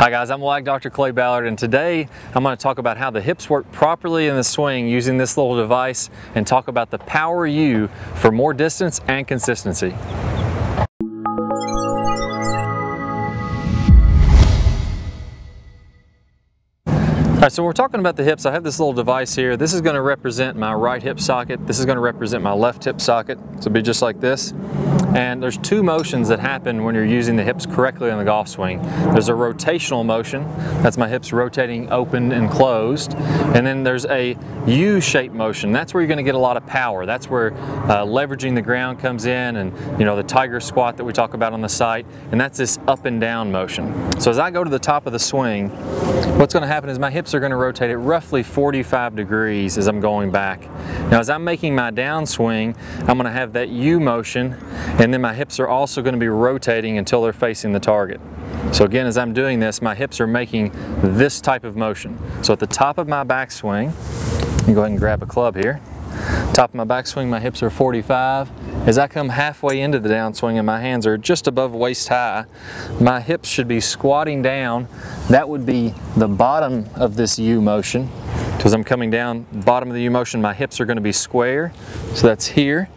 Hi guys, I'm Dr. Clay Ballard, and today I'm going to talk about how the hips work properly in the swing using this little device and talk about the Power U for more distance and consistency. All right, so we're talking about the hips. I have this little device here. This is going to represent my right hip socket. This is going to represent my left hip socket. So it'll be just like this. And there's two motions that happen when you're using the hips correctly on the golf swing. There's a rotational motion. That's my hips rotating open and closed. And then there's a U-shaped motion. That's where you're going to get a lot of power. That's where leveraging the ground comes in, and the tiger squat that we talk about on the site. And that's this up and down motion. So as I go to the top of the swing, what's going to happen is my hips are going to rotate at roughly 45 degrees as I'm going back. Now as I'm making my downswing, I'm going to have that U motion, and then my hips are also going to be rotating until they're facing the target. So again, as I'm doing this, my hips are making this type of motion. So at the top of my backswing, let me go ahead and grab a club here. Top of my backswing, my hips are 45. As I come halfway into the downswing and my hands are just above waist high, my hips should be squatting down. That would be the bottom of this U motion. So as I'm coming down, bottom of the U motion, my hips are going to be square. So that's here.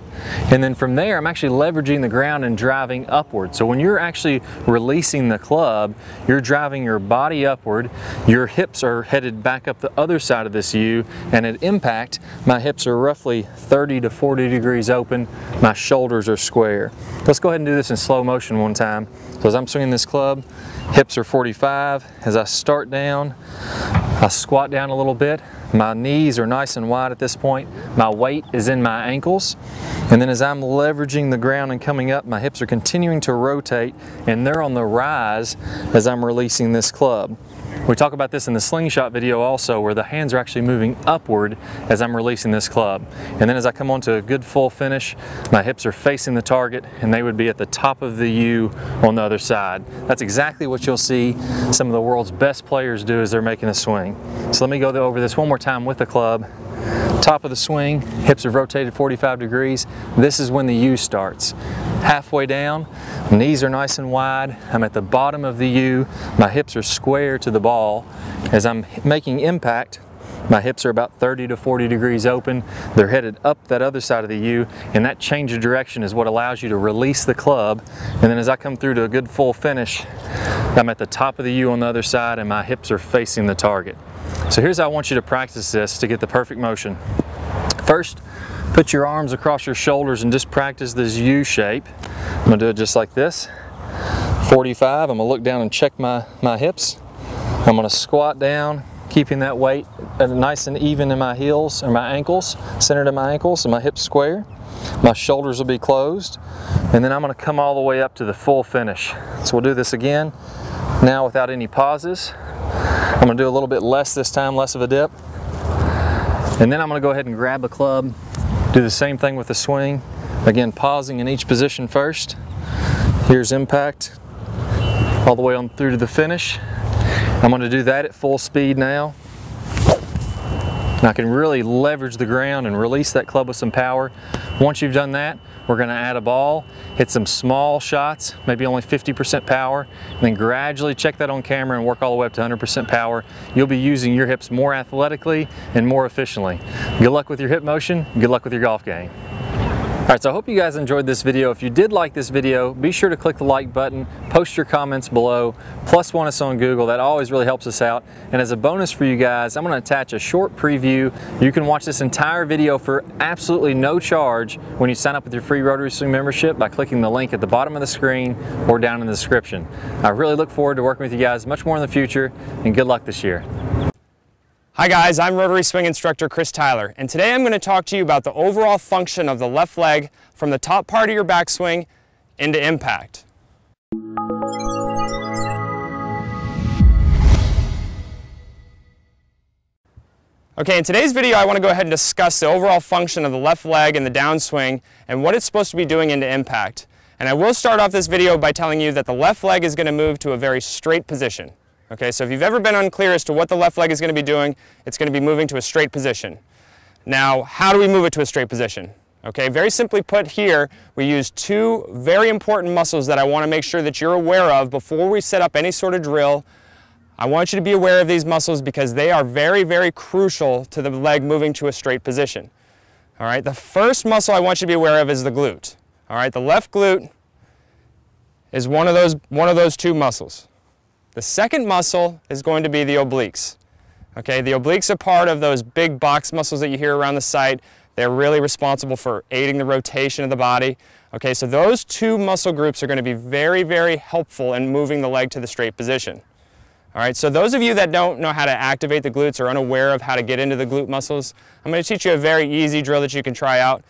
And then from there, I'm actually leveraging the ground and driving upward. So when you're actually releasing the club, you're driving your body upward, your hips are headed back up the other side of this U, and at impact, my hips are roughly 30 to 40 degrees open, my shoulders are square. Let's go ahead and do this in slow motion one time. So as I'm swinging this club, hips are 45. As I start down, I squat down a little bit. My knees are nice and wide at this point. My weight is in my ankles. And then as I'm leveraging the ground and coming up, my hips are continuing to rotate, and they're on the rise as I'm releasing this club. We talk about this in the slingshot video also, where the hands are actually moving upward as I'm releasing this club. And then as I come on to a good full finish, my hips are facing the target, and they would be at the top of the U on the other side. That's exactly what you'll see some of the world's best players do as they're making a swing. So let me go over this one more time with the club. Top of the swing, hips are rotated 45 degrees. This is when the U starts. Halfway down, knees are nice and wide. I'm at the bottom of the U. My hips are square to the ball. As I'm making impact, my hips are about 30 to 40 degrees open. They're headed up that other side of the U, and that change of direction is what allows you to release the club. And then as I come through to a good full finish, I'm at the top of the U on the other side, and my hips are facing the target. So here's how I want you to practice this to get the perfect motion. First, put your arms across your shoulders and just practice this U shape. I'm gonna do it just like this. 45, I'm gonna look down and check my hips. I'm gonna squat down, keeping that weight nice and even in my heels, or my ankles, centered in my ankles, and my hips square. My shoulders will be closed. And then I'm gonna come all the way up to the full finish. So we'll do this again, now without any pauses. I'm gonna do a little bit less this time, less of a dip. And then I'm gonna go ahead and grab a club, do the same thing with the swing. Again, pausing in each position first. Here's impact, all the way on through to the finish. I'm gonna do that at full speed now. And I can really leverage the ground and release that club with some power. Once you've done that, we're gonna add a ball, hit some small shots, maybe only 50% power, and then gradually check that on camera and work all the way up to 100% power. You'll be using your hips more athletically and more efficiently. Good luck with your hip motion, good luck with your golf game. All right, so I hope you guys enjoyed this video. If you did like this video, be sure to click the like button, post your comments below, plus want us on Google. That always really helps us out. And as a bonus for you guys, I'm gonna attach a short preview. You can watch this entire video for absolutely no charge when you sign up with your free Rotary Swing membership by clicking the link at the bottom of the screen or down in the description. I really look forward to working with you guys much more in the future, and good luck this year. Hi guys, I'm Rotary Swing instructor Chris Tyler, and today I'm going to talk to you about the overall function of the left leg from the top part of your backswing into impact. Okay, in today's video I want to go ahead and discuss the overall function of the left leg in the downswing and what it's supposed to be doing into impact. And I will start off this video by telling you that the left leg is going to move to a very straight position. Okay, so if you've ever been unclear as to what the left leg is going to be doing, it's going to be moving to a straight position. Now, how do we move it to a straight position? Okay, very simply put here, we use two very important muscles that I want to make sure that you're aware of before we set up any sort of drill I want you to be aware of these muscles because they are very, very crucial to the leg moving to a straight position. All right, the first muscle I want you to be aware of is the glute. All right, the left glute is one of those two muscles. The second muscle is going to be the obliques. Okay, the obliques are part of those big box muscles that you hear around the site. They're really responsible for aiding the rotation of the body. Okay, so those two muscle groups are going to be very, very helpful in moving the leg to the straight position. All right, so those of you that don't know how to activate the glutes or unaware of how to get into the glute muscles, I'm going to teach you a very easy drill that you can try out.